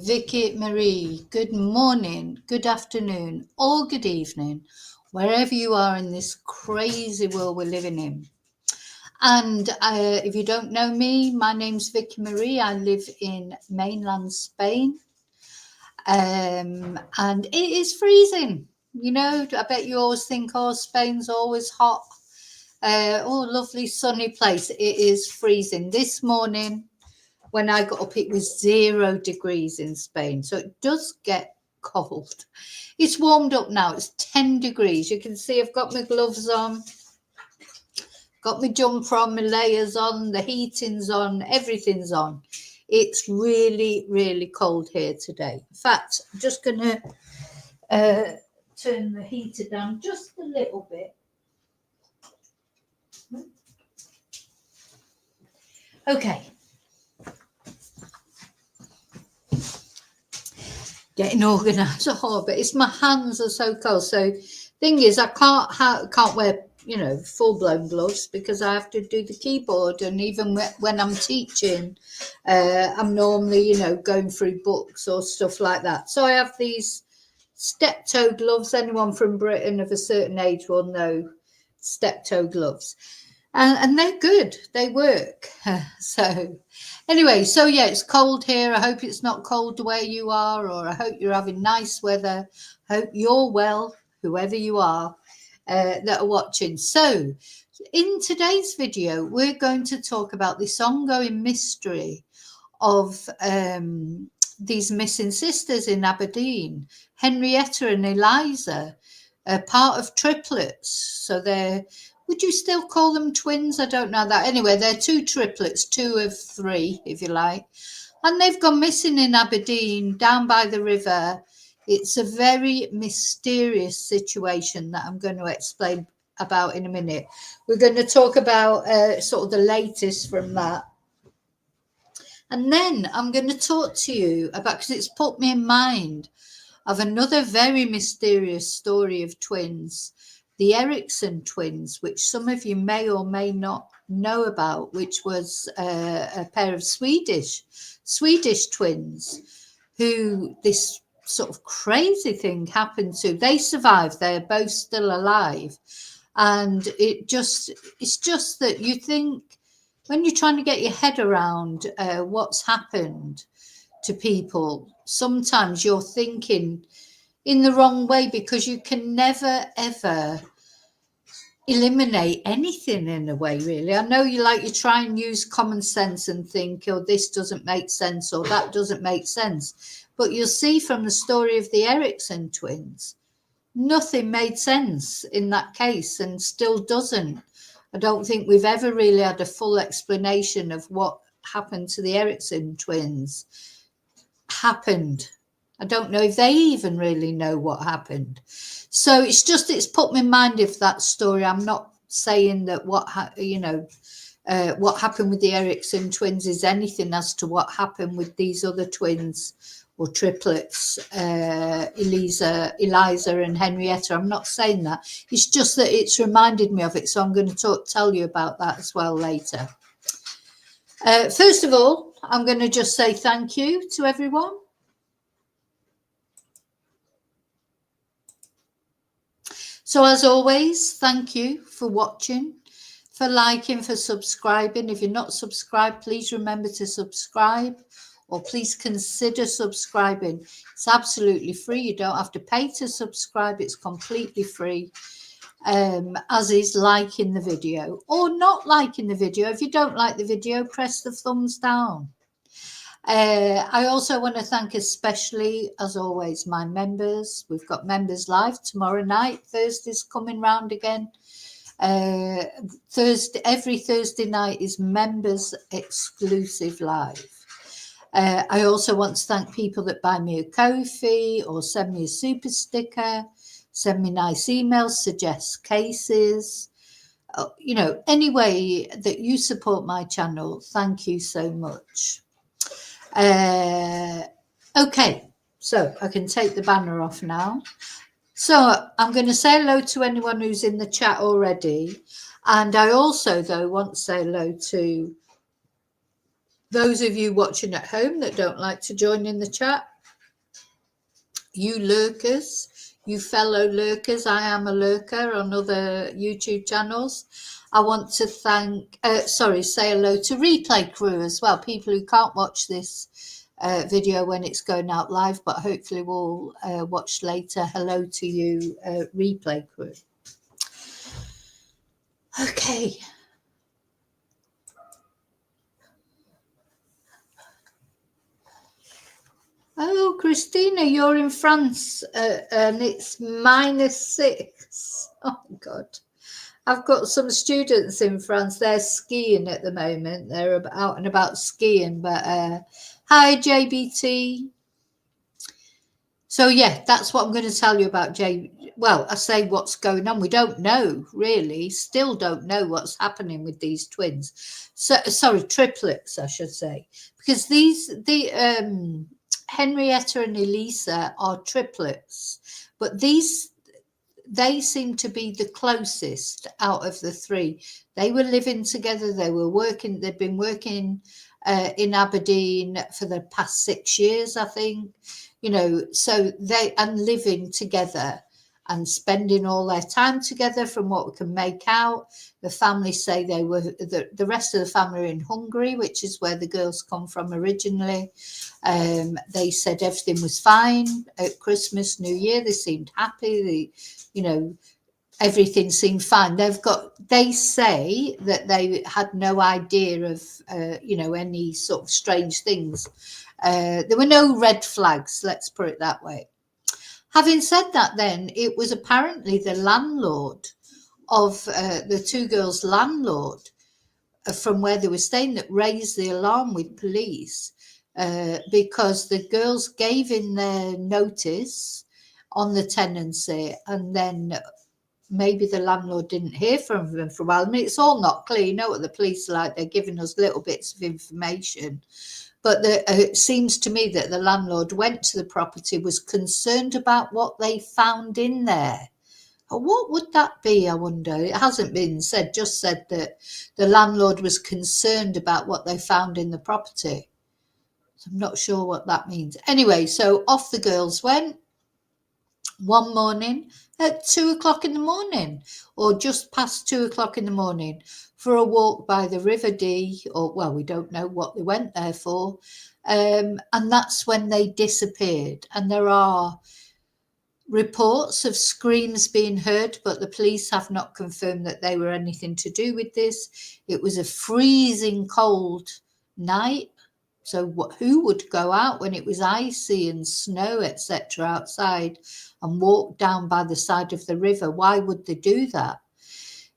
Vicky Marie. Good morning, good afternoon, or good evening, wherever you are in this crazy world we're living in. And if you don't know me, my name's Vicky Marie. I live in mainland Spain. And it is freezing. You know, I bet you always think, oh, Spain's always hot. Oh, lovely sunny place. It is freezing. This morning, when I got up, it was 0 degrees in Spain. So it does get cold. It's warmed up now. It's 10 degrees. You can see I've got my gloves on, got my jumper on, my layers on, the heating's on, everything's on. It's really, really cold here today. In fact, I'm just going to turn the heater down just a little bit. Okay. Getting organised, but it's my hands are so cold. So, thing is, I can't wear full-blown gloves because I have to do the keyboard, and even when I'm teaching, I'm normally going through books or stuff like that. So I have these step-toe gloves. Anyone from Britain of a certain age will know step-toe gloves. And they're good. They work. So anyway, so yeah, it's cold here. I hope it's not cold where you are, or I hope you're having nice weather. Hope you're well, whoever you are that are watching. So in today's video, we're going to talk about this ongoing mystery of these missing sisters in Aberdeen, Henrietta and Eliza, part of triplets. So they're, would you still call them twins? I don't know that. Anyway, they're 2 triplets, 2 of 3, if you like. And they've gone missing in Aberdeen, down by the river. It's a very mysterious situation that I'm going to explain about in a minute. We're going to talk about sort of the latest from that. And then I'm going to talk to you about, because it's put me in mind of another very mysterious story of twins, the Eriksson twins, which some of you may or may not know about, which was a pair of Swedish twins who this sort of crazy thing happened to. They survived. They're both still alive. And it's just that you think, when you're trying to get your head around what's happened to people, sometimes you're thinking in the wrong way, because you can never, ever eliminate anything in a way, really. I know you try and use common sense and think, oh, this doesn't make sense or that doesn't make sense. But you'll see from the story of the Eriksson twins, nothing made sense in that case, and still doesn't. I don't think we've ever really had a full explanation of what happened to the Eriksson twins. Happened. I don't know if they even really know what happened. So it's put me in mind of that story. I'm not saying that what happened with the Eriksson twins is anything as to what happened with these other twins or triplets, Eliza and Henrietta. I'm not saying that. It's just that it's reminded me of it. So I'm going to tell you about that as well later. First of all, I'm going to just say thank you to everyone. So as always, thank you for watching, for liking, for subscribing. If you're not subscribed, please remember to subscribe, or please consider subscribing. It's absolutely free. You don't have to pay to subscribe. It's completely free, as is liking the video or not liking the video. If you don't like the video, press the thumbs down. I also want to thank especially, as always, my members. We've got members live tomorrow night. Thursday's coming round again. Every Thursday night is members exclusive live. I also want to thank people that buy me a Ko-fi or send me a super sticker, send me nice emails, suggest cases. Any way that you support my channel, thank you so much. Okay, so I can take the banner off now. So I'm going to say hello to anyone who's in the chat already. And I also, though, want to say hello to those of you watching at home that don't like to join in the chat. you lurkers, you fellow lurkers. I am a lurker on other YouTube channels. I want to say hello to replay crew as well, people who can't watch this video when it's going out live, but hopefully will watch later. Hello to you, replay crew. Okay. Oh, Christina, you're in France and it's -6. Oh, God. I've got some students in France. They're skiing at the moment. They're out and about skiing. But hi, JBT. So, yeah, that's what I'm going to tell you about Well, I say what's going on. We don't know, really. Still don't know what's happening with these twins. So, sorry, triplets, I should say. Because the Henrietta and Eliza are triplets, but they seem to be the closest out of the three. They were living together. They'd been working in Aberdeen for the past 6 years, I think. So and living together and spending all their time together, from what we can make out. The family say they were, the rest of the family are in Hungary, which is where the girls come from originally. They said everything was fine at Christmas, New Year. They seemed happy. Everything seemed fine. They say that they had no idea of, any sort of strange things. There were no red flags, let's put it that way. Having said that, then, it was apparently the landlord of the two girls' landlord from where they were staying that raised the alarm with police because the girls gave in their notice on the tenancy, and then maybe the landlord didn't hear from them for a while. I mean, it's all not clear. You know what the police are like. They're giving us little bits of information. But it seems to me that the landlord went to the property, was concerned about what they found in there. What would that be, I wonder? It hasn't been said, just said that the landlord was concerned about what they found in the property. So I'm not sure what that means. Anyway, so off the girls went one morning at 2:00 in the morning, or just past 2:00 in the morning, for a walk by the River Dee, or, well, we don't know what they went there for. And that's when they disappeared. And there are reports of screams being heard, but the police have not confirmed that they were anything to do with this. It was a freezing cold night. So who would go out when it was icy and snow, etc., outside and walk down by the side of the river? Why would they do that?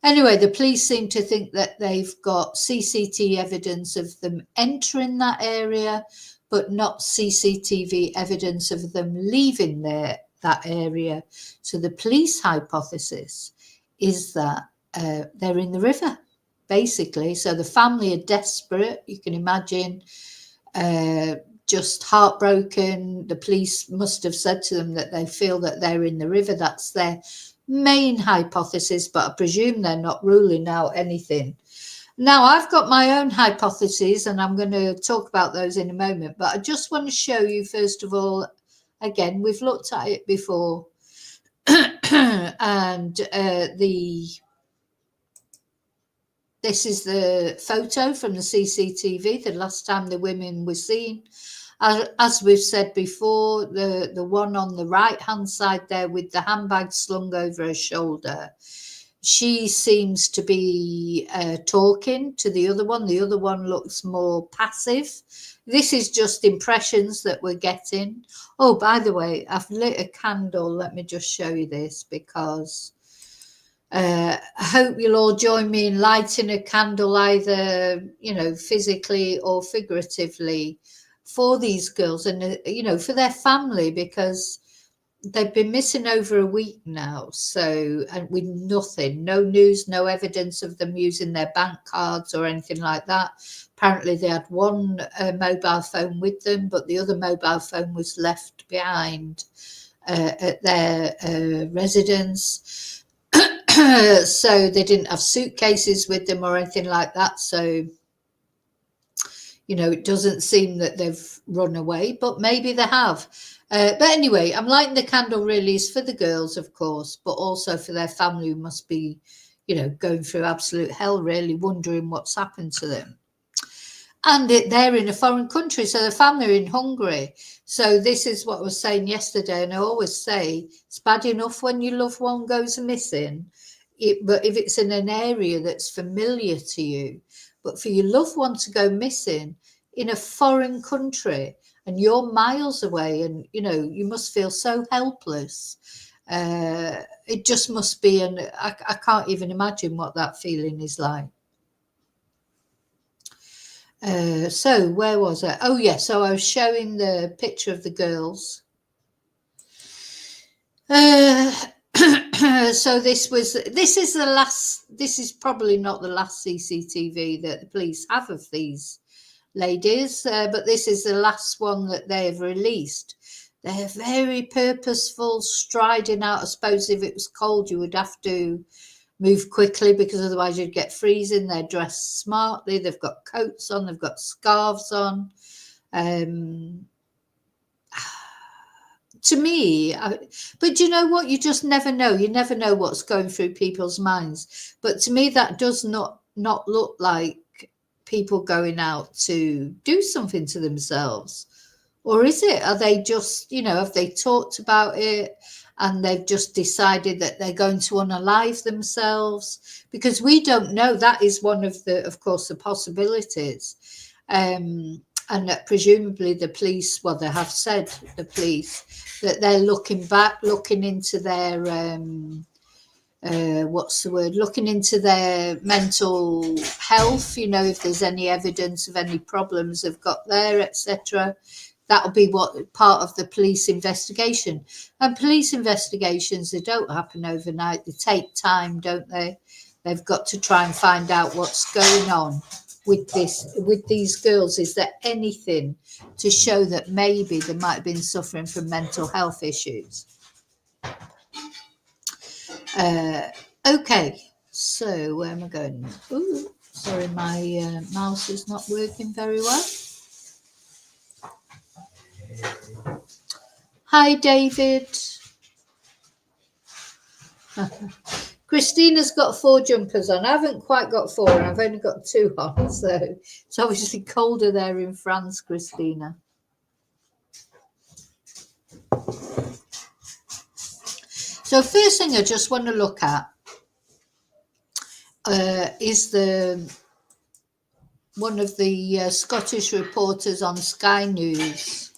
Anyway, the police seem to think that they've got CCTV evidence of them entering that area, but not CCTV evidence of them leaving that area. So the police hypothesis is that they're in the river, basically. So the family are desperate, you can imagine, just heartbroken. The police must have said to them that they feel that they're in the river. That's their main hypothesis, but I presume they're not ruling out anything. Now, I've got my own hypotheses, and I'm going to talk about those in a moment, but I just want to show you, first of all, again, we've looked at it before, and this is the photo from the CCTV, the last time the women were seen. As we've said before, the one on the right-hand side there with the handbag slung over her shoulder, she seems to be talking to the other one. The other one looks more passive. This is just impressions that we're getting. Oh, by the way, I've lit a candle. Let me just show you this, because I hope you'll all join me in lighting a candle, either, physically or figuratively, for these girls and, for their family, because they've been missing over a week now. So, and with nothing, no news, no evidence of them using their bank cards or anything like that. Apparently they had one mobile phone with them, but the other mobile phone was left behind at their residence. So they didn't have suitcases with them or anything like that. So, it doesn't seem that they've run away, but maybe they have. But anyway, I'm lighting the candle really is for the girls, of course, but also for their family who must be, going through absolute hell, really wondering what's happened to them. And they're in a foreign country, so the family are in Hungary. So this is what I was saying yesterday, and I always say it's bad enough when your loved one goes missing, but if it's in an area that's familiar to you, but for your loved one to go missing in a foreign country and you're miles away, and you must feel so helpless. It just must be, and I can't even imagine what that feeling is like. So where was I? Oh yeah, so I was showing the picture of the girls. So this is probably not the last CCTV that the police have of these ladies, but this is the last one that they have released. They're very purposeful, striding out. I suppose if it was cold, you would have to move quickly because otherwise you'd get freezing. They're dressed smartly. They've got coats on. They've got scarves on. To me, but you know what? You just never know. You never know what's going through people's minds. But to me, that does not look like people going out to do something to themselves. Or is it? Are they just, have they talked about it and they've just decided that they're going to unalive themselves? Because we don't know. That is one of the possibilities. And that presumably the police, they have said, the police, that they're looking into their, looking into their mental health, if there's any evidence of any problems they've got there, etc. That'll be what part of the police investigation. And police investigations, they don't happen overnight. They take time, don't they? They've got to try and find out what's going on with these girls. Is there anything to show that maybe they might have been suffering from mental health issues? Okay, so where am I going? Ooh, sorry, my mouse is not working very well. Hi, David. Christina's got 4 jumpers on. I haven't quite got 4, and I've only got 2 on, so it's obviously colder there in France, Christina. So first thing I just want to look at is one of the Scottish reporters on Sky News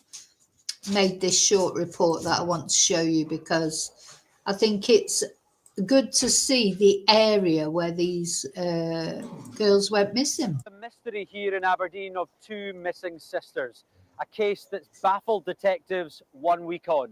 made this short report that I want to show you, because I think it's good to see the area where these girls went missing. The mystery here in Aberdeen of 2 missing sisters, a case that's baffled detectives 1 week on.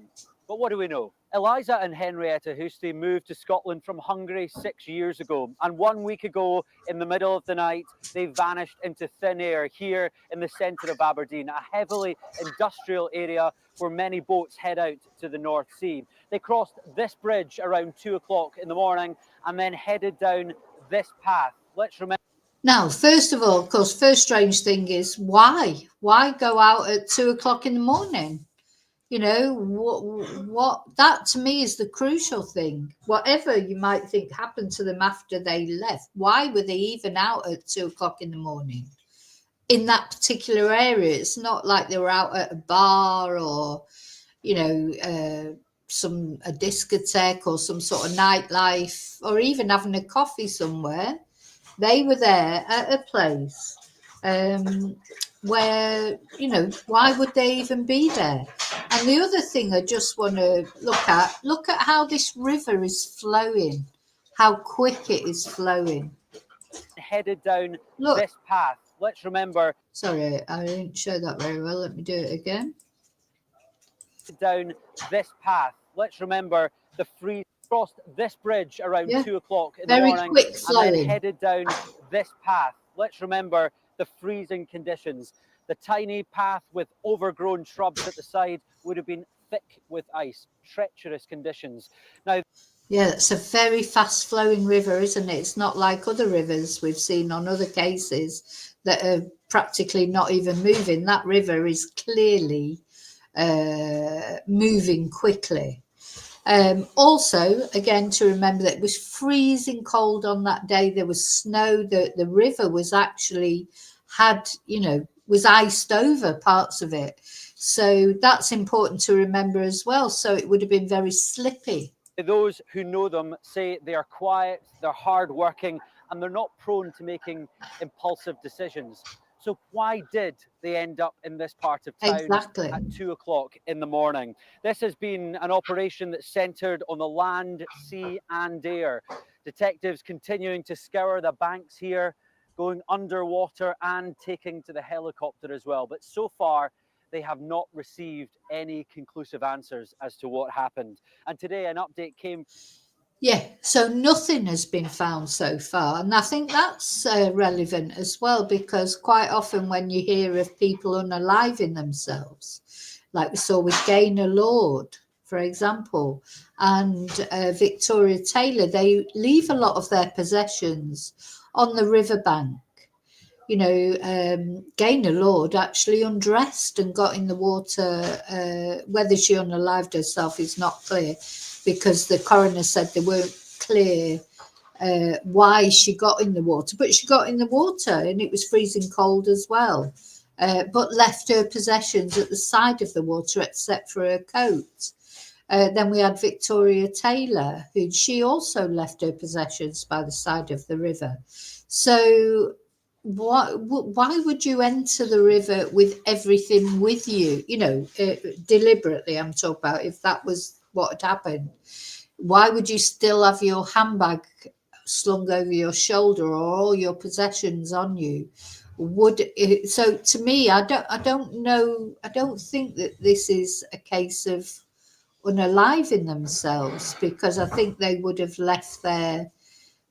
But what do we know? Eliza and Henrietta Houston moved to Scotland from Hungary 6 years ago, and 1 week ago, in the middle of the night, they vanished into thin air here in the centre of Aberdeen, a heavily industrial area where many boats head out to the North Sea. They crossed this bridge around 2 o'clock in the morning and then headed down this path. Let's remember. Now, first of all, of course, first strange thing is why go out at 2 o'clock in the morning? What that to me is the crucial thing. Whatever you might think happened to them after they left, why were they even out at 2 o'clock in the morning in that particular area? It's not like they were out at a bar or, a discotheque or some sort of nightlife, or even having a coffee somewhere. They were there at a place where, why would they even be there? And the other thing I just want to look at how this river is flowing, how quick it is flowing. Headed down this path. Let's remember. Sorry, I didn't show that very well. Let me do it again. Down this path. Let's remember the freeze crossed this bridge around 2 o'clock in the morning. Quick flowing. And then headed down this path. Let's remember the freezing conditions. The tiny path with overgrown shrubs at the side would have been thick with ice. Treacherous conditions. Now, yeah, it's a very fast flowing river, isn't it? It's not like other rivers we've seen on other cases that are practically not even moving. That river is clearly moving quickly. Also, again, to remember that it was freezing cold on that day. There was snow. The river was actually was iced over parts of it. So that's important to remember as well. So it would have been very slippy. Those who know them say they are quiet, they're hardworking, and they're not prone to making impulsive decisions. So why did they end up in this part of town Exactly. at 2 o'clock in the morning? This has been an operation that's centred on the land, sea and air. Detectives continuing to scour the banks here, going underwater and taking to the helicopter as well. But so far, they have not received any conclusive answers as to what happened. And today an update came. Yeah, so nothing has been found so far. And I think that's relevant as well, because quite often when you hear of people unaliving themselves, like we saw with Gaynor Lord, for example, and Victoria Taylor, they leave a lot of their possessions on the riverbank. Gaynor Lord actually undressed and got in the water. Whether she unalived herself is not clear, because the coroner said they weren't clear why she got in the water. But she got in the water and it was freezing cold as well, but left her possessions at the side of the water except for her coat. Then we had Victoria Taylor, who she also left her possessions by the side of the river. So why would you enter the river with everything with you? Deliberately, I'm talking about, if that was what had happened. Why would you still have your handbag slung over your shoulder or all your possessions on you? So to me, I don't know. I don't think that this is a case of unaliving themselves, because I think they would have left their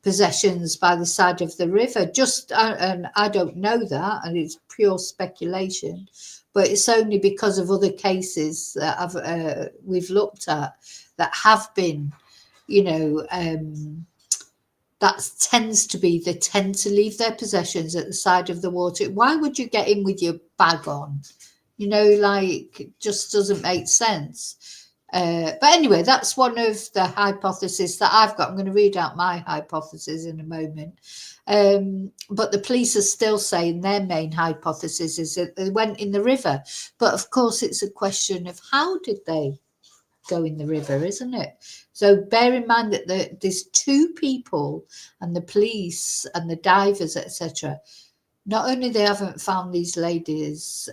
possessions by the side of the river. And I don't know that, and it's pure speculation, but it's only because of other cases that we've looked at that have been, that tends to be, they tend to leave their possessions at the side of the water. Why would you get in with your bag on? It just doesn't make sense. But anyway, that's one of the hypotheses that I've got. I'm going to read out my hypothesis in a moment. But the police are still saying their main hypothesis is that they went in the river. But of course, it's a question of how did they go in the river, isn't it? So bear in mind that there's two people, and the police and the divers, etc. Not only they haven't found these ladies'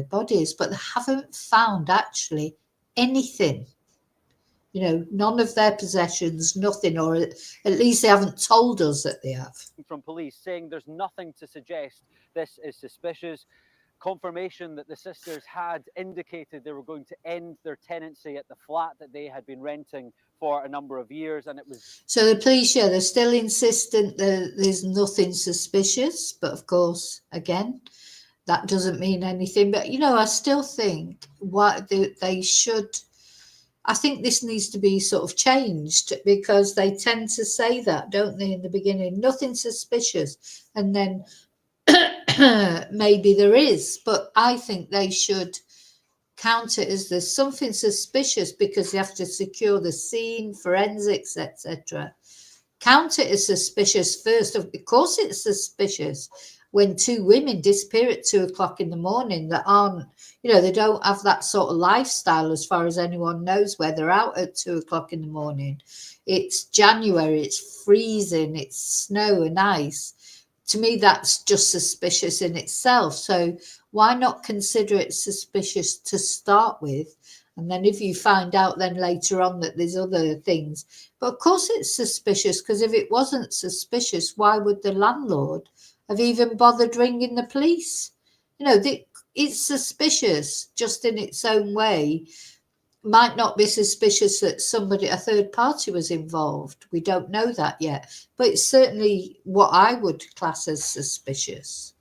bodies, but they haven't found actually anything. None of their possessions, nothing, or at least they haven't told us that they have. From police saying there's nothing to suggest this is suspicious. Confirmation that the sisters had indicated they were going to end their tenancy at the flat that they had been renting for a number of years, and it was. So the police, they're still insistent that there's nothing suspicious, but of course, again, that doesn't mean anything. But I still think what they should. I think this needs to be sort of changed, because they tend to say that, don't they, in the beginning? Nothing suspicious, and then maybe there is. But I think they should count it as there's something suspicious, because they have to secure the scene, forensics, etc. Count it as suspicious first. Of course, it's suspicious when two women disappear at 2 o'clock in the morning that aren't, they don't have that sort of lifestyle as far as anyone knows, where they're out at 2 o'clock in the morning. It's January, it's freezing, it's snow and ice. To me, that's just suspicious in itself. So why not consider it suspicious to start with? And then if you find out then later on that there's other things. But of course it's suspicious, because if it wasn't suspicious, why would the landlord have even bothered ringing the police? It's suspicious just in its own way. Might not be suspicious that a third party was involved. We don't know that yet. But it's certainly what I would class as suspicious.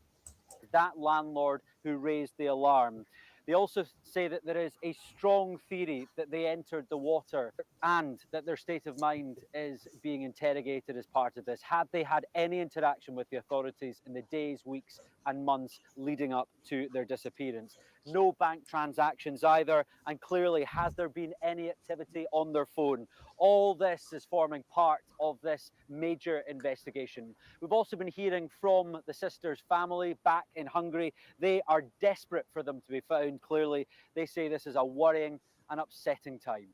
That landlord who raised the alarm. They also say that there is a strong theory that they entered the water and that their state of mind is being interrogated as part of this. Had they had any interaction with the authorities in the days, weeks and months leading up to their disappearance? No bank transactions either, and clearly, has there been any activity on their phone? All this is forming part of this major investigation. We've also been hearing from the sisters' family back in Hungary. They are desperate for them to be found, clearly. They say this is a worrying and upsetting time.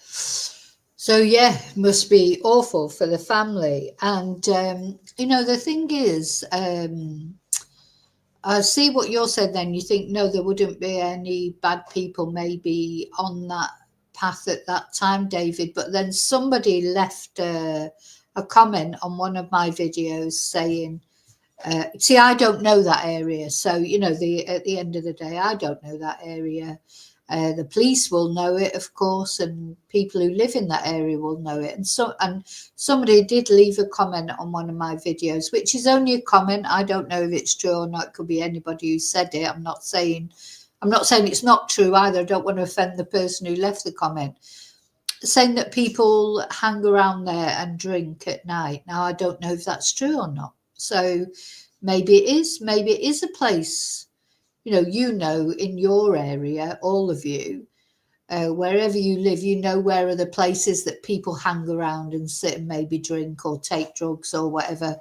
So yeah, must be awful for the family. And the thing is, I see what you're saying. Then you think, no, there wouldn't be any bad people maybe on that path at that time, David. But then somebody left a comment on one of my videos saying, see, I don't know that area. So, at the end of the day, I don't know that area. The police will know it, of course, and people who live in that area will know it. And somebody did leave a comment on one of my videos, which is only a comment. I don't know if it's true or not. It could be anybody who said it. I'm not saying it's not true either. I don't want to offend the person who left the comment, saying that people hang around there and drink at night. Now, I don't know if that's true or not. So maybe it is. Maybe it is a place. In your area, all of you, wherever you live, where are the places that people hang around and sit and maybe drink or take drugs or whatever.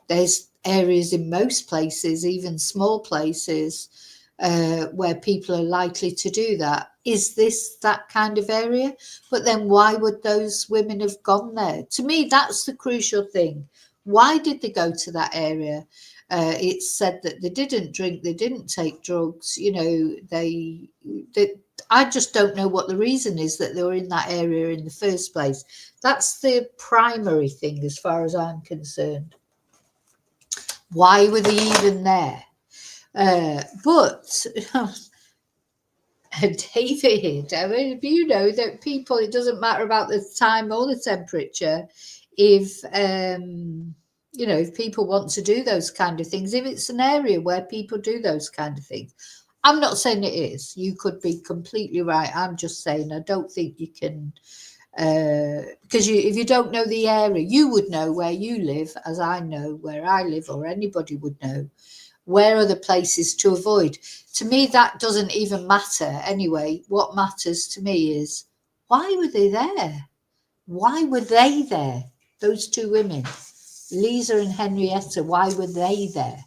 There's areas in most places, even small places, where people are likely to do that. Is this that kind of area? But then why would those women have gone there? To me, that's the crucial thing. Why did they go to that area? It's said that they didn't drink, they didn't take drugs. I just don't know what the reason is that they were in that area in the first place. That's the primary thing as far as I'm concerned. Why were they even there? But David, I mean, you know that people, it doesn't matter about the time or the temperature. If people want to do those kind of things, if it's an area where people do those kind of things, I'm not saying it is. You could be completely right. I'm just saying I don't think you can, because if you don't know the area, you would know where you live, as I know where I live, or anybody would know. Where are the places to avoid? To me, that doesn't even matter anyway. What matters to me is, why were they there? Why were they there? Those two women, Eliza and Henrietta, why were they there?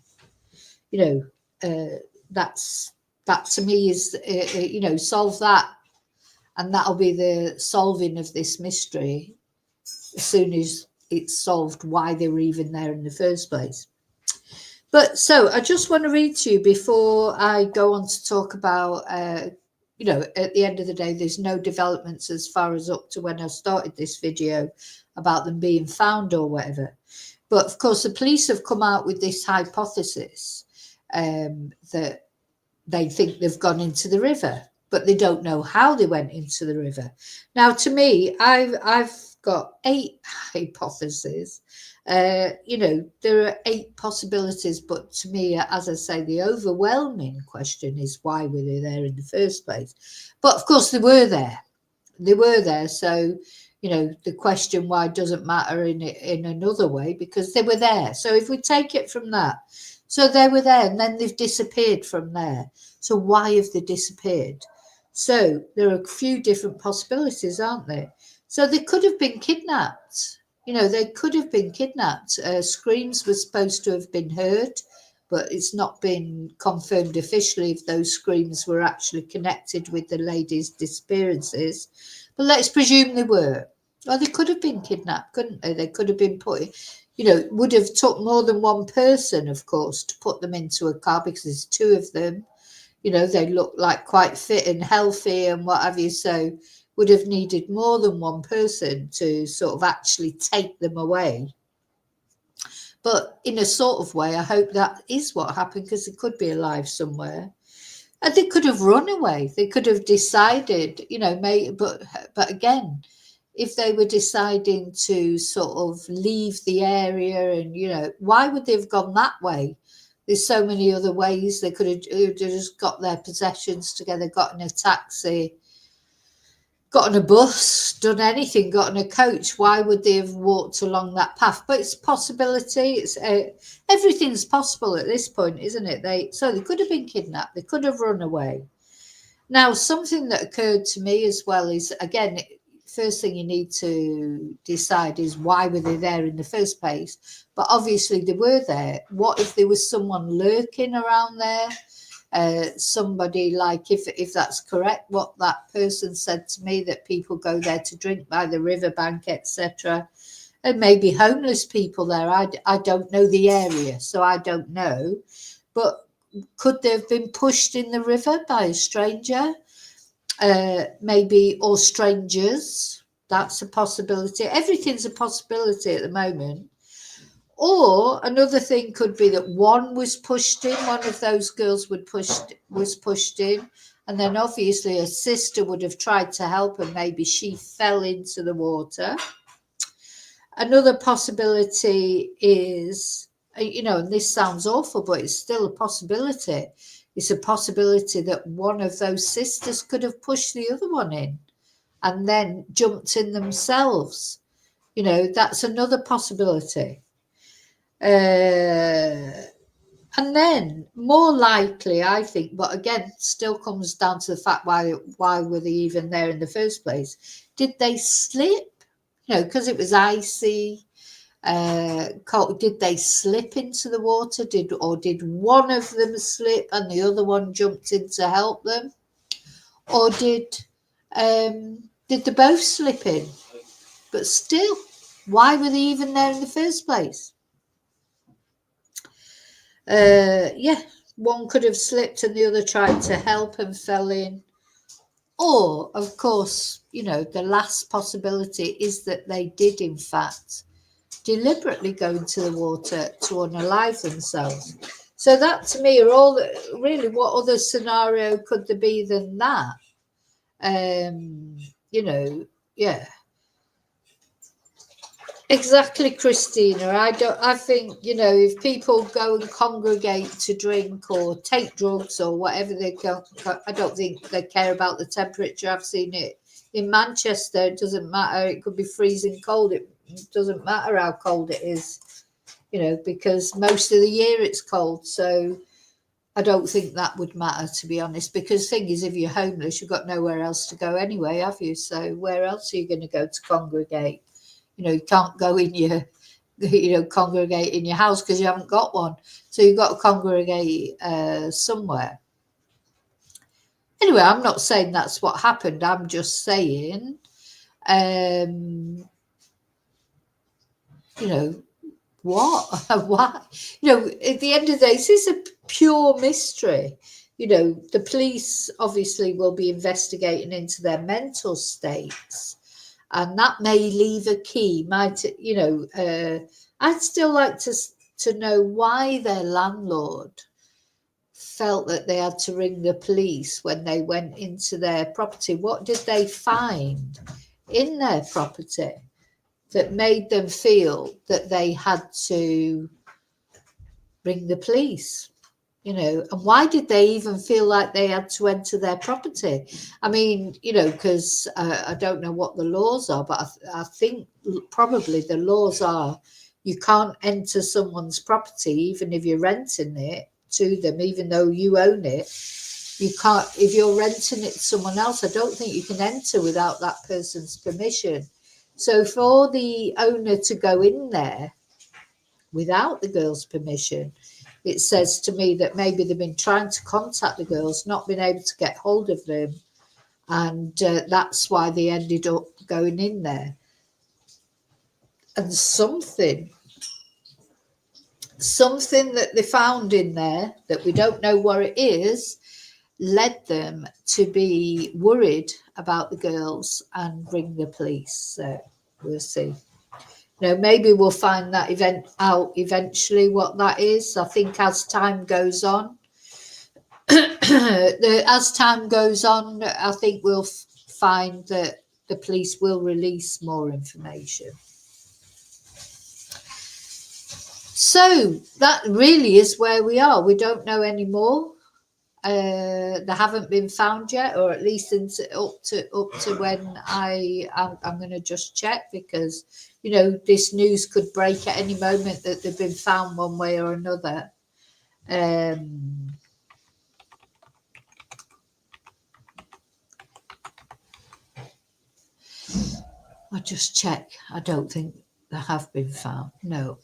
That to me is, solve that. And that'll be the solving of this mystery as soon as it's solved why they were even there in the first place. But so I just want to read to you before I go on to talk about, at the end of the day, there's no developments as far as up to when I started this video about them being found or whatever. But of course, the police have come out with this hypothesis that they think they've gone into the river, but they don't know how they went into the river. Now, to me, I've got 8 hypotheses. There are 8 possibilities, but to me, as I say, the overwhelming question is, why were they there in the first place? But of course, they were there. They were there. So, the question why doesn't matter in another way, because they were there. So if we take it from that, so they were there and then they've disappeared from there. So why have they disappeared? So there are a few different possibilities, aren't there? So they could have been kidnapped. They could have been kidnapped. Screams were supposed to have been heard, but it's not been confirmed officially if those screams were actually connected with the ladies' disappearances. But let's presume they were. Well, they could have been kidnapped, couldn't they? They could have been put, would have took more than one person, of course, to put them into a car, because there's 2 of them. They look like quite fit and healthy and what have you. So would have needed more than one person to sort of actually take them away. But in a sort of way, I hope that is what happened, because they could be alive somewhere. And they could have run away. They could have decided, but again, if they were deciding to sort of leave the area and, why would they have gone that way? There's so many other ways. They could have just got their possessions together, got in a taxi, got on a bus, done anything, got on a coach. Why would they have walked along that path? But it's a possibility. It's everything's possible at this point, isn't it? They could have been kidnapped. They could have run away. Now, something that occurred to me as well is, again, first thing you need to decide is why were they there in the first place? But obviously they were there. What if there was someone lurking around there? Somebody, like, if that's correct, what that person said to me, that people go there to drink by the riverbank, etc. And maybe homeless people there. I don't know the area, so I don't know. But could they have been pushed in the river by a stranger? Maybe, or strangers. That's a possibility. Everything's a possibility at the moment. Or another thing could be that one was pushed in, one of those girls was pushed in, and then obviously a sister would have tried to help her. Maybe she fell into the water. Another possibility is, and this sounds awful, but it's still a possibility. It's a possibility that one of those sisters could have pushed the other one in and then jumped in themselves. That's another possibility. And then more likely, I think, but again, still comes down to the fact, why were they even there in the first place? Did they slip? Because it was icy. Did they slip into the water? Did one of them slip and the other one jumped in to help them? Or did they both slip in? But still, why were they even there in the first place? One could have slipped and the other tried to help and fell in. Or, of course, the last possibility is that they did, in fact, deliberately go into the water to unalive themselves. So that, to me, are all really, what other scenario could there be than that? Exactly, Christina. I think, if people go and congregate to drink or take drugs or whatever they go, I don't think they care about the temperature. I've seen it in Manchester. It doesn't matter. It could be freezing cold. It doesn't matter how cold it is, because most of the year it's cold. So I don't think that would matter, to be honest, because the thing is, if you're homeless, you've got nowhere else to go anyway, have you? So where else are you going to go to congregate? You can't go in congregate in your house because you haven't got one. So you've got to congregate somewhere. Anyway, I'm not saying that's what happened. I'm just saying, what? Why? At the end of the day, this is a pure mystery. The police obviously will be investigating into their mental states. And that may leave a key. I'd still like to know why their landlord felt that they had to ring the police when they went into their property. What did they find in their property that made them feel that they had to ring the police? And why did they even feel like they had to enter their property? I mean, because I don't know what the laws are, but I think probably the laws are you can't enter someone's property, even if you're renting it to them, even though you own it. You can't, if you're renting it to someone else, I don't think you can enter without that person's permission. So for the owner to go in there without the girl's permission, it says to me that maybe they've been trying to contact the girls, not been able to get hold of them. And that's why they ended up going in there. And something that they found in there that we don't know what it is led them to be worried about the girls and ring the police. So we'll see. Maybe we'll find that out eventually what that is. I think as time goes on, I think we'll find that the police will release more information. So that really is where we are. We don't know anymore. They haven't been found yet, or at least up to when I'm going to just check, because this news could break at any moment that they've been found one way or another. I'll just check. I don't think they have been found. No.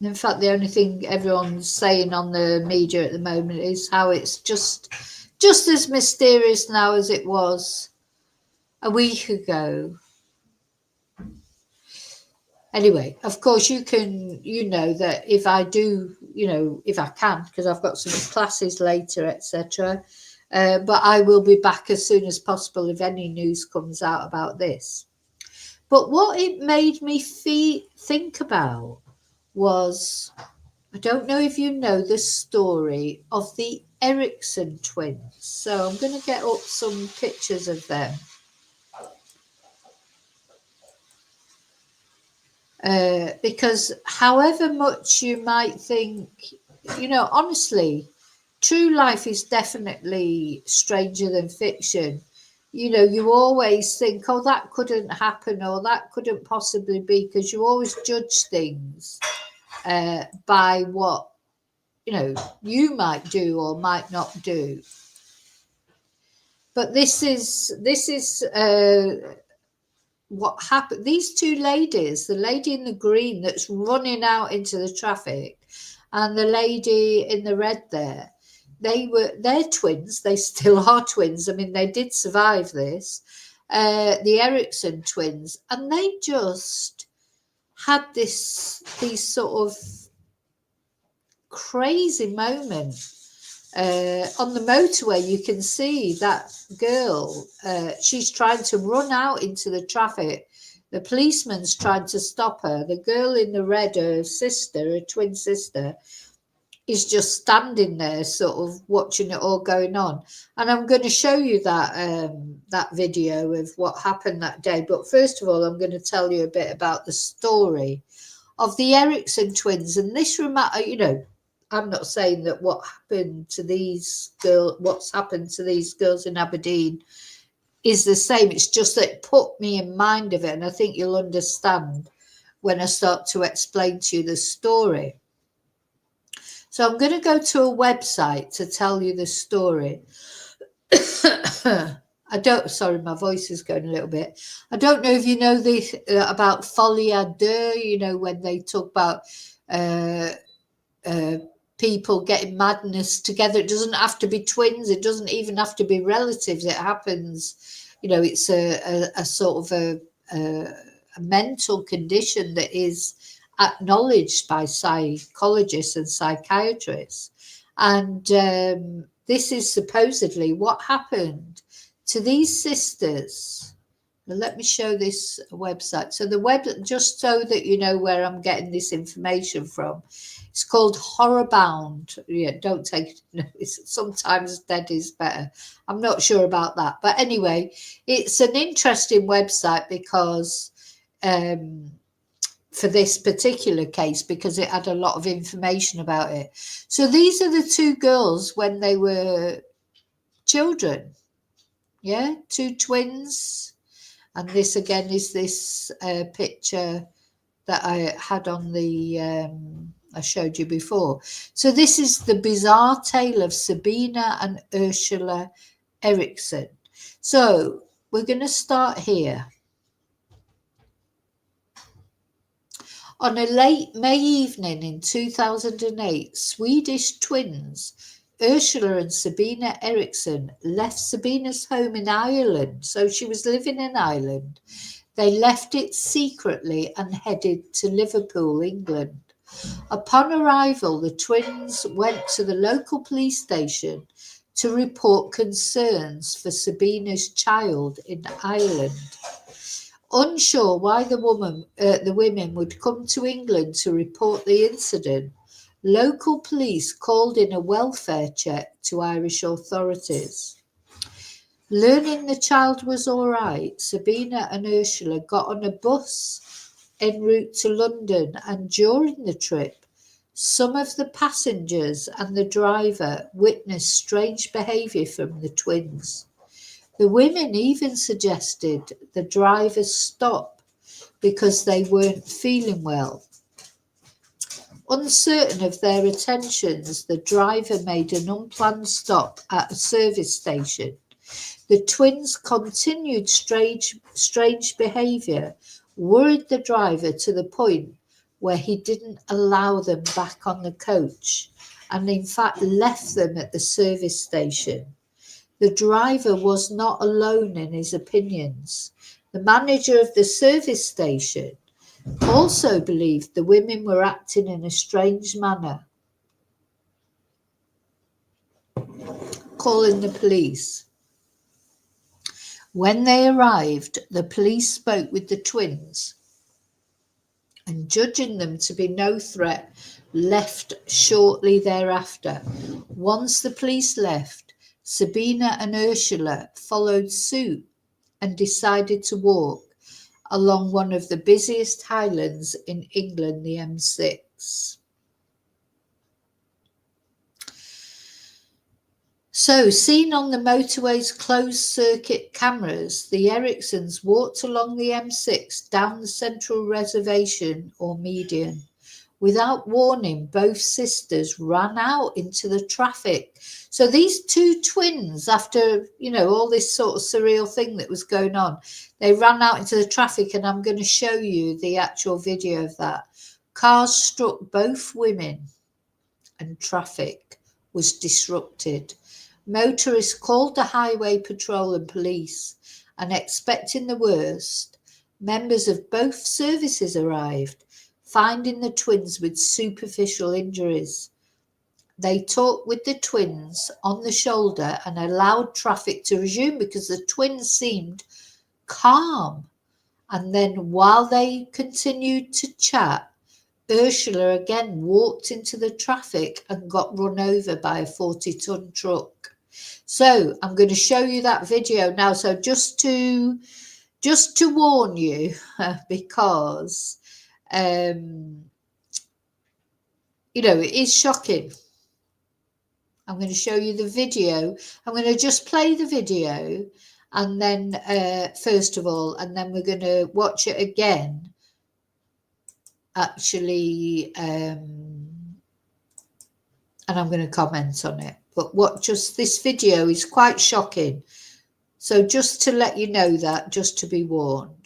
In fact, the only thing everyone's saying on the media at the moment is how it's just as mysterious now as it was a week ago. Anyway, of course, that if I do, if I can, because I've got some classes later, etc. But I will be back as soon as possible if any news comes out about this. But what it made me think about was, I don't know if you know the story of the Eriksson twins. So I'm going to get up some pictures of them. Because however much you might think, honestly, true life is definitely stranger than fiction. You always think, oh, that couldn't happen, or that couldn't possibly be, because you always judge things by what you might do or might not do. But this is what happened. These two ladies, the lady in the green that's running out into the traffic, and the lady in the red there, they're twins. They still are twins. I mean, they did survive this, the Eriksson twins, and they just had these sort of crazy moment on the motorway. You can see that girl, she's trying to run out into the traffic. The policeman's trying to stop her. The girl in the red, her sister, her twin sister, is just standing there sort of watching it all going on. And I'm going to show you that video of what happened that day. But first of all, I'm going to tell you a bit about the story of the Eriksson twins. And this I'm not saying that what's happened to these girls in Aberdeen is the same. It's just that it put me in mind of it, and I think you'll understand when I start to explain to you the story. So I'm going to go to a website to tell you the story. Sorry, my voice is going a little bit. I don't know if you know this about folie à deux, when they talk about people getting madness together. It doesn't have to be twins. It doesn't even have to be relatives. It happens, it's a sort of a mental condition that is acknowledged by psychologists and psychiatrists. And this is supposedly what happened to these sisters. Now, let me show this website. So just so that you know where I'm getting this information from, it's called Horrorbound. Yeah, don't take it. Sometimes dead is better. I'm not sure about that. But anyway, it's an interesting website because for this particular case, because it had a lot of information about it. So these are the two girls when they were children. Yeah, two twins. And this again is this picture that I had on the I showed you before. So this is the bizarre tale of Sabina and Ursula Eriksson. So we're going to start here. On a late May evening in 2008, Swedish twins Ursula and Sabina Eriksson left Sabina's home in Ireland. So she was living in Ireland. They left it secretly and headed to Liverpool, England. Upon arrival, the twins went to the local police station to report concerns for Sabina's child in Ireland. Unsure why the women would come to England to report the incident, local police called in a welfare check to Irish authorities. Learning the child was all right, Sabina and Ursula got on a bus en route to London, and during the trip, some of the passengers and the driver witnessed strange behaviour from the twins. The women even suggested the driver stop because they weren't feeling well. Uncertain of their intentions, the driver made an unplanned stop at a service station. The twins' continued strange behaviour worried the driver to the point where he didn't allow them back on the coach and in fact left them at the service station. The driver was not alone in his opinions. The manager of the service station also believed the women were acting in a strange manner, calling the police. When they arrived, the police spoke with the twins and, judging them to be no threat, left shortly thereafter. Once the police left, Sabina and Ursula followed suit and decided to walk along one of the busiest highlands in England, the M6. So, seen on the motorway's closed-circuit cameras, the Erikssons walked along the M6 down the central reservation or median. Without warning, both sisters ran out into the traffic. So these two twins, after, all this sort of surreal thing that was going on, they ran out into the traffic, and I'm going to show you the actual video of that. Cars struck both women and traffic was disrupted. Motorists called the highway patrol and police, and expecting the worst, members of both services arrived, finding the twins with superficial injuries. They talked with the twins on the shoulder and allowed traffic to resume because the twins seemed calm. And then while they continued to chat, Ursula again walked into the traffic and got run over by a 40-ton truck. So I'm going to show you that video now. So just to warn you, because it is shocking. I'm going to show you the video. I'm going to just play the video, and then first of all, and then we're going to watch it again. Actually, and I'm going to comment on it. But this video is quite shocking. So just to let you know that, just to be warned.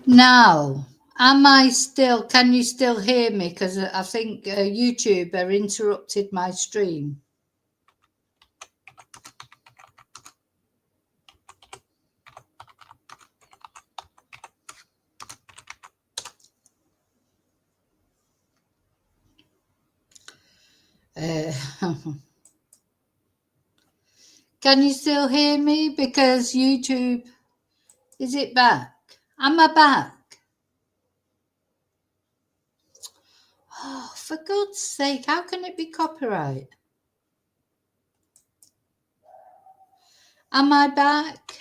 Now, can you still hear me? Because I think YouTube interrupted my stream. Can you still hear me? Because YouTube, is it back? Am I back? Oh, for God's sake, how can it be copyright? Am I back?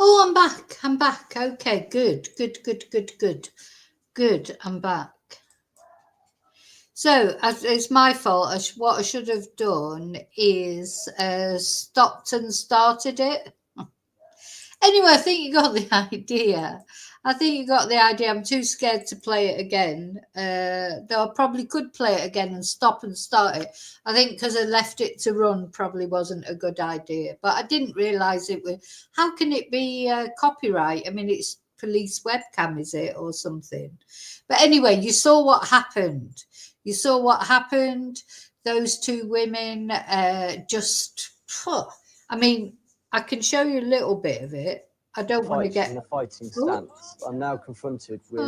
Oh, I'm back. I'm back. Okay, good. Good. I'm back. So it's my fault. What I should have done is stopped and started it. Anyway, I think you got the idea. I'm too scared to play it again. Though I probably could play it again and stop and start it. I think because I left it to run probably wasn't a good idea. But I didn't realise it was. How can it be copyright? I mean, it's police webcam, is it, or something? But anyway, you saw what happened. Those two women just. I mean, I can show you a little bit of it. I don't want to get in a fighting stance. I'm now confronted with.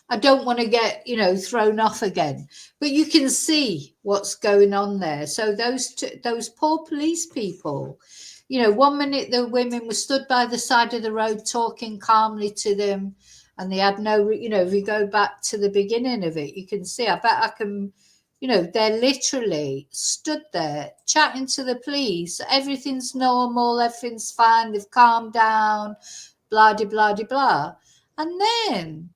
I don't want to get, thrown off again. But you can see what's going on there. So those poor police people, 1 minute the women were stood by the side of the road talking calmly to them, and they had no, if you go back to the beginning of it, you can see. I bet I can. They're literally stood there chatting to the police. Everything's normal. Everything's fine. They've calmed down, blah, de, blah, de, blah. And then,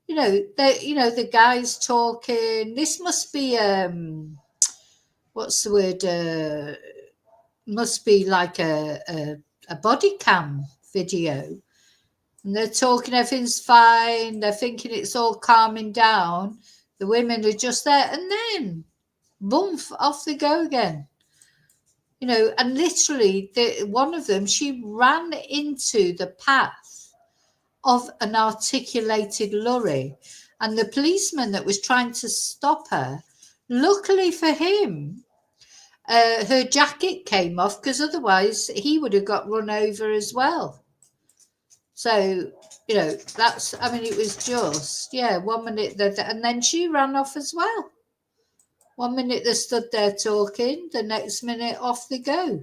the guy's talking. This must be, what's the word? Must be like a body cam video. And they're talking, everything's fine. They're thinking it's all calming down. The women are just there, and then, boom, off they go again. And literally, one of them, she ran into the path of an articulated lorry, and the policeman that was trying to stop her, luckily for him, her jacket came off, because otherwise he would have got run over as well. So, it was just, 1 minute, and then she ran off as well. 1 minute they stood there talking, the next minute off they go.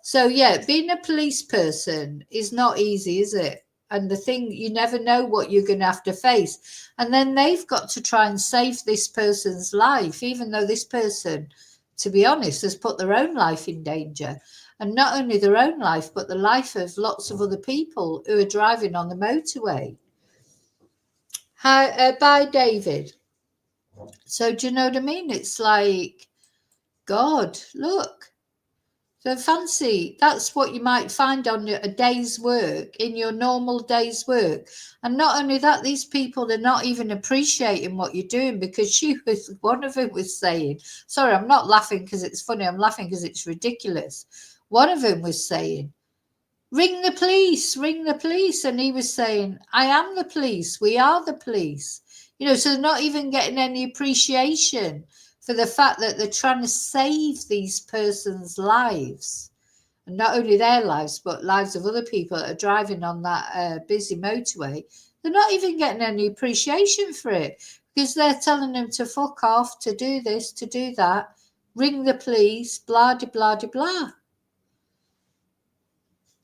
So, being a police person is not easy, is it? And the thing, you never know what you're going to have to face. And then they've got to try and save this person's life, even though this person, to be honest, has put their own life in danger. And not only their own life, but the life of lots of other people who are driving on the motorway. Bye, David. So do you know what I mean? It's like, God, look. So fancy, that's what you might find on a day's work, in your normal day's work. And not only that, these people, they're not even appreciating what you're doing, because one of them was saying, sorry, I'm not laughing because it's funny, I'm laughing because it's ridiculous. One of them was saying, ring the police. And he was saying, I am the police. We are the police. So they're not even getting any appreciation for the fact that they're trying to save these persons' lives. And not only their lives, but lives of other people that are driving on that busy motorway. They're not even getting any appreciation for it, because they're telling them to fuck off, to do this, to do that, ring the police, blah, de, blah, de, blah.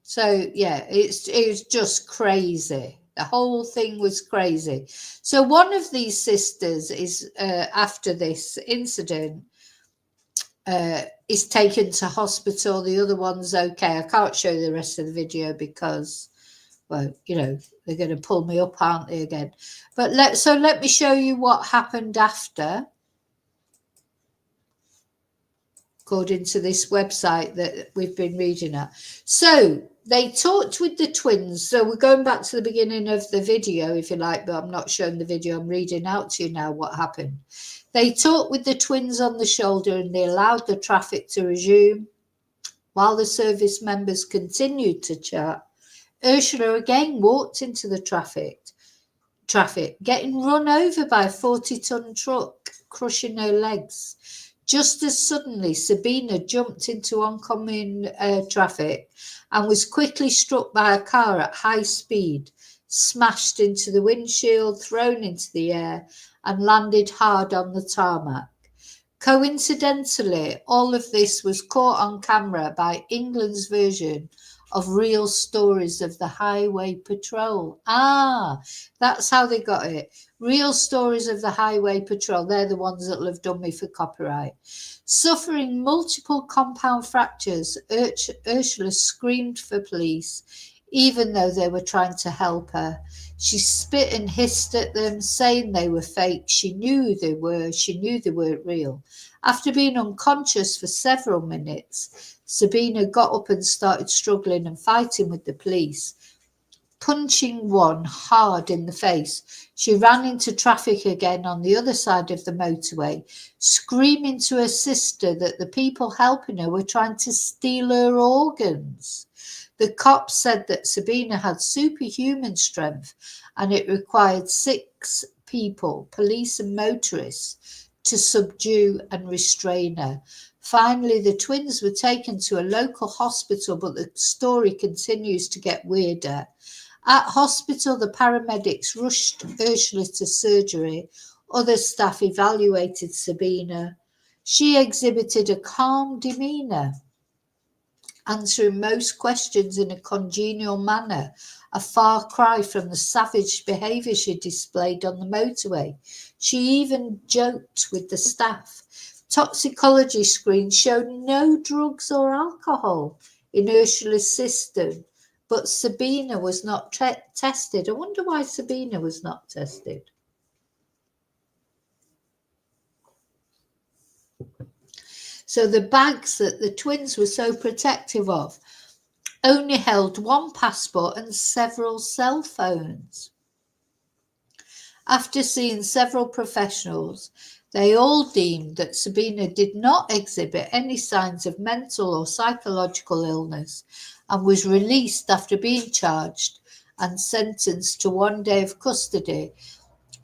So, it was just crazy. The whole thing was crazy. So one of these sisters is, after this incident, is taken to hospital. The other one's okay. I can't show the rest of the video because, well, they're going to pull me up, aren't they, again? But let me show you what happened after, according to this website that we've been reading at. So they talked with the twins. So we're going back to the beginning of the video, if you like, but I'm not showing the video. I'm reading out to you now what happened. They talked with the twins on the shoulder, and they allowed the traffic to resume. While the service members continued to chat, Ursula again walked into the traffic, getting run over by a 40-ton truck, crushing her legs. Just as suddenly, Sabina jumped into oncoming traffic and was quickly struck by a car at high speed, smashed into the windshield, thrown into the air, and landed hard on the tarmac. Coincidentally, all of this was caught on camera by England's version of Real Stories of the Highway Patrol. That's how they got it. Real Stories of the Highway Patrol. They're the ones that will have done me for copyright. Suffering multiple compound fractures, Ursula screamed for police. even though they were trying to help her. She spit and hissed at them, saying they were fake. She knew they weren't real. After being unconscious for several minutes, Sabina got up and started struggling and fighting with the police, punching one hard in the face. She ran into traffic again on the other side of the motorway, screaming to her sister that the people helping her were trying to steal her organs. The cops said that Sabina had superhuman strength and it required 6 people, police and motorists, to subdue and restrain her. Finally, the twins were taken to a local hospital, but the story continues to get weirder. At hospital, the paramedics rushed Ursula to surgery. Other staff evaluated Sabina. She exhibited a calm demeanour, answering most questions in a congenial manner, a far cry from the savage behaviour she displayed on the motorway. She even joked with the staff. Toxicology screens showed no drugs or alcohol in Ursula's system, but Sabina was not tested. I wonder why Sabina was not tested. So the bags that the twins were so protective of only held 1 passport and several cell phones. After seeing several professionals, they all deemed that Sabina did not exhibit any signs of mental or psychological illness and was released after being charged and sentenced to 1 day of custody,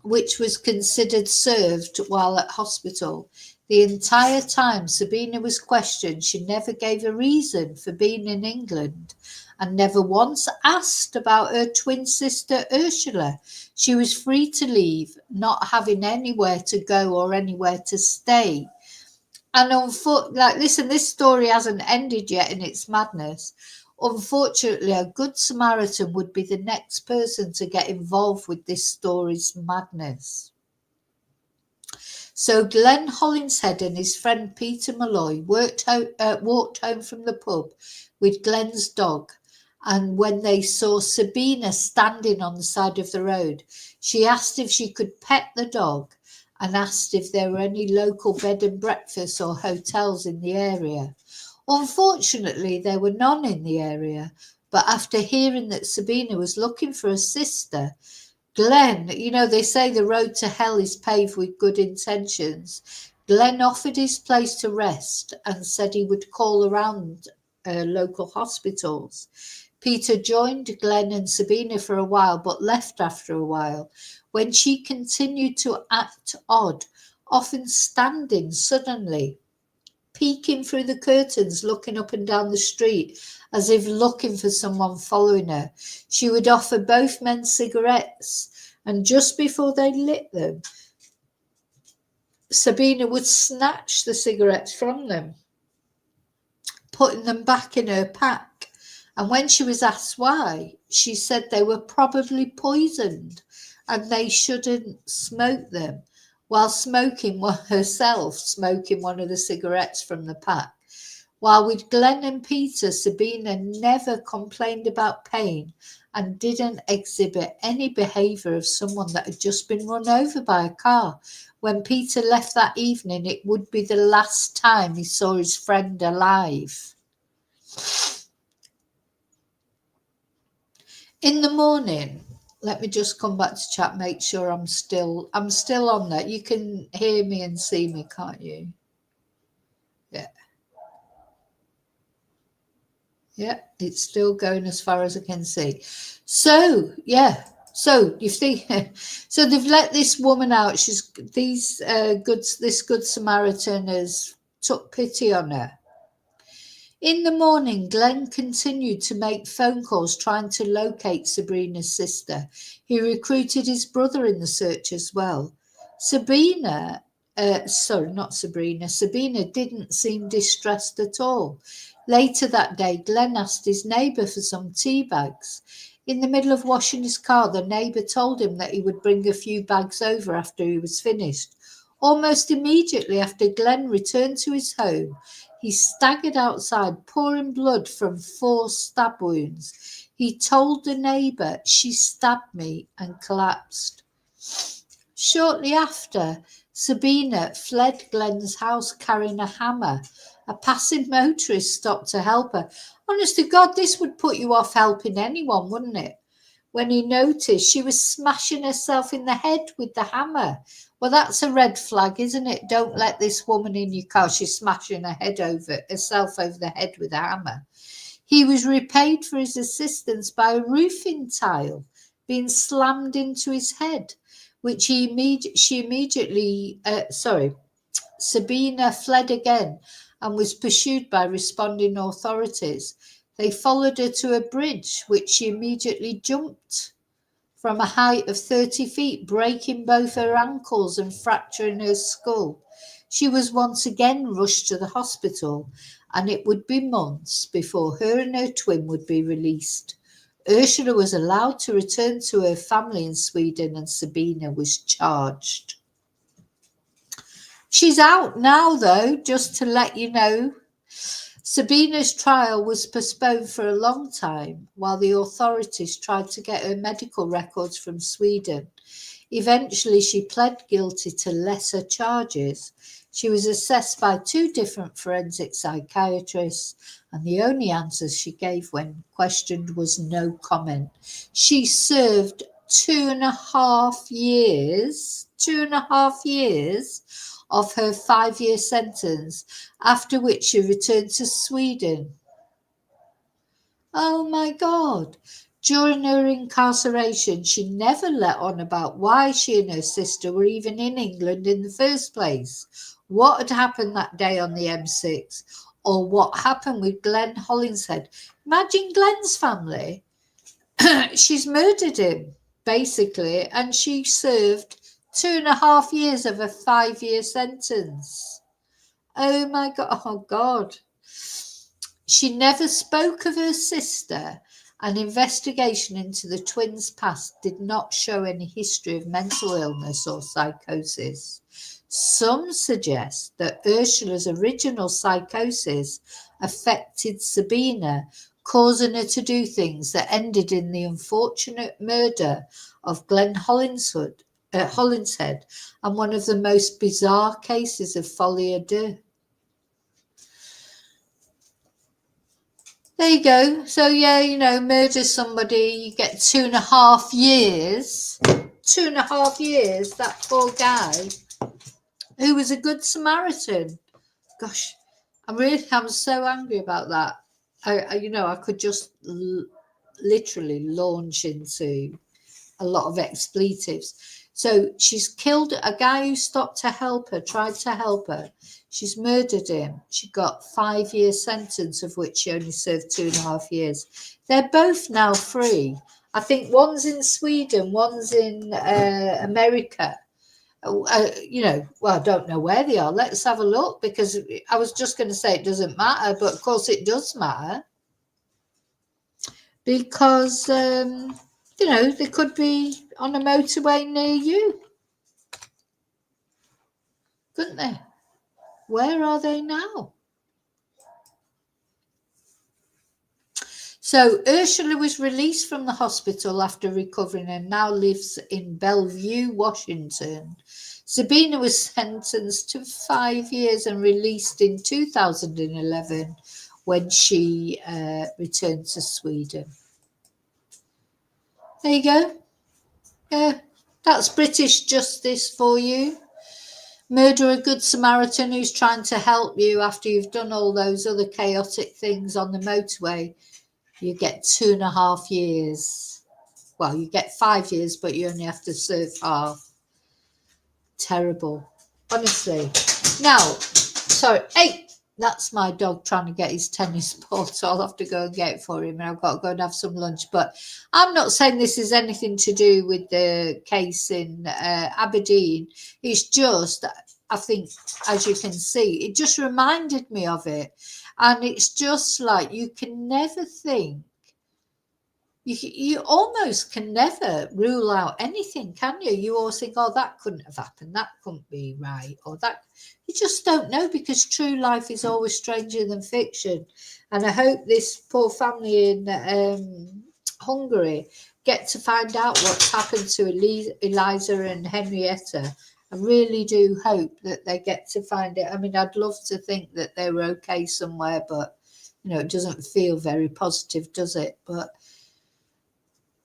which was considered served while at hospital. The entire time Sabina was questioned, she never gave a reason for being in England and never once asked about her twin sister Ursula. She was free to leave, not having anywhere to go or anywhere to stay. And listen, this story hasn't ended yet in its madness. Unfortunately, a good Samaritan would be the next person to get involved with this story's madness. So Glenn Hollinshead and his friend Peter Malloy walked home from the pub with Glenn's dog, and when they saw Sabina standing on the side of the road, she asked if she could pet the dog and asked if there were any local bed and breakfasts or hotels in the area. Unfortunately, there were none in the area, but after hearing that Sabina was looking for a sister, Glenn, they say the road to hell is paved with good intentions. Glenn offered his place to rest and said he would call around local hospitals. Peter joined Glenn and Sabina for a while, but left after a while, when she continued to act odd, often standing suddenly, peeking through the curtains, looking up and down the street as if looking for someone following her. She would offer both men cigarettes, and just before they lit them, Sabina would snatch the cigarettes from them, putting them back in her pack. And when she was asked why, she said they were probably poisoned and they shouldn't smoke them, while smoking one of the cigarettes from the pack. While with Glenn and Peter, Sabina never complained about pain and didn't exhibit any behaviour of someone that had just been run over by a car. When Peter left that evening, it would be the last time he saw his friend alive. In the morning, let me just come back to chat, make sure I'm still on there. You can hear me and see me, can't you? Yeah. Yeah, it's still going as far as I can see. So, yeah. So you see, so they've let this woman out. This good Samaritan has took pity on her. In the morning, Glenn continued to make phone calls trying to locate Sabina's sister. He recruited his brother in the search as well. Sabina didn't seem distressed at all. Later that day, Glenn asked his neighbour for some tea bags. In the middle of washing his car, the neighbour told him that he would bring a few bags over after he was finished. Almost immediately after Glenn returned to his home, He staggered outside, pouring blood from 4 stab wounds. He told the neighbour, "She stabbed me," and collapsed. Shortly after, Sabina fled Glenn's house carrying a hammer. A passing motorist stopped to help her. Honest to God, this would put you off helping anyone, wouldn't it? When he noticed she was smashing herself in the head with the hammer. Well, that's a red flag, isn't it? Don't let this woman in your car. She's smashing herself over the head with a hammer. He was repaid for his assistance by a roofing tile being slammed into his head, which Sabina fled again and was pursued by responding authorities. They followed her to a bridge, which she immediately jumped from a height of 30 feet, breaking both her ankles and fracturing her skull. She was once again rushed to the hospital, and it would be months before her and her twin would be released. Ursula was allowed to return to her family in Sweden, and Sabina was charged. She's out now, though, just to let you know. Sabina's trial was postponed for a long time while the authorities tried to get her medical records from Sweden. Eventually, she pled guilty to lesser charges. She was assessed by 2 different forensic psychiatrists, and the only answers she gave when questioned was no comment. She served 2.5 years of her 5-year sentence, after which she returned to Sweden. Oh my God. During her incarceration, she never let on about why she and her sister were even in England in the first place, what had happened that day on the M6, or what happened with Glenn Hollinshead. Imagine Glenn's family. She's murdered him, basically, and she served 2.5 years of a 5-year sentence. Oh my God. Oh God. She never spoke of her sister. An investigation into the twins' past did not show any history of mental illness or psychosis. Some suggest that Ursula's original psychosis affected Sabina, causing her to do things that ended in the unfortunate murder of Glenn Hollinshead, and one of the most bizarre cases of folie à deux. There you go. So yeah, murder somebody, you get 2.5 years. 2.5 years, that poor guy, who was a good Samaritan. Gosh, I'm so angry about that. I could just literally launch into a lot of expletives. So she's killed a guy who stopped to help her, tried to help her. She's murdered him. She got 5-year sentence, of which she only served 2.5 years. They're both now free. I think one's in Sweden, one's in America. I don't know where they are. Let's have a look, because I was just going to say it doesn't matter, but of course it does matter, because they could be on a motorway near you, couldn't they? Where are they now? So Ursula was released from the hospital after recovering and now lives in Bellevue, Washington. Sabina was sentenced to 5 years and released in 2011 when she returned to Sweden. There you go. Yeah, that's British justice for you. Murder a good Samaritan who's trying to help you after you've done all those other chaotic things on the motorway. You get 2.5 years. Well, you get 5 years, but you only have to serve half. Terrible. Honestly. Now, sorry. Hey, that's my dog trying to get his tennis ball, so I'll have to go and get it for him, and I've got to go and have some lunch. But I'm not saying this is anything to do with the case in Aberdeen. It's just, I think, as you can see, it just reminded me of it. And it's just like, you can never think you almost can never rule out anything, can you? You always think, oh, that couldn't have happened, that couldn't be right, or that. You just don't know, because true life is always stranger than fiction. And I hope this poor family in Hungary get to find out what's happened to Eliza and Henrietta. I really do hope that they get to find it. I mean, I'd love to think that they were okay somewhere, but it doesn't feel very positive, does it? But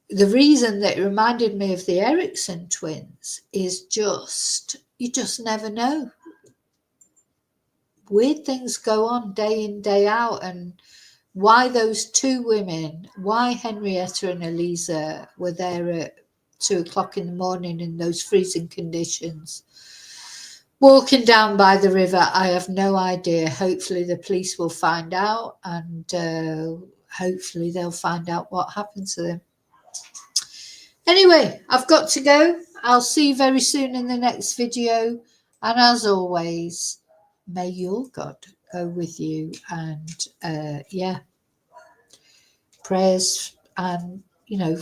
the reason that it reminded me of the Eriksson twins is you just never know. Weird things go on day in, day out, and why those two women, why Henrietta and Eliza were there at 2:00 in the morning in those freezing conditions, walking down by the river, I have no idea. Hopefully the police will find out, and hopefully they'll find out what happened to them. Anyway, I've got to go. I'll see you very soon in the next video. And as always, may your God go with you. And prayers and,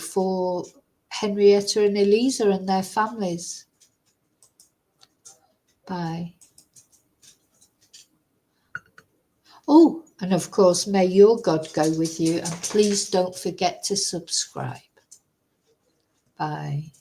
for Henrietta and Eliza and their families. Bye. Oh, and of course, may your God go with you. And please don't forget to subscribe. Bye.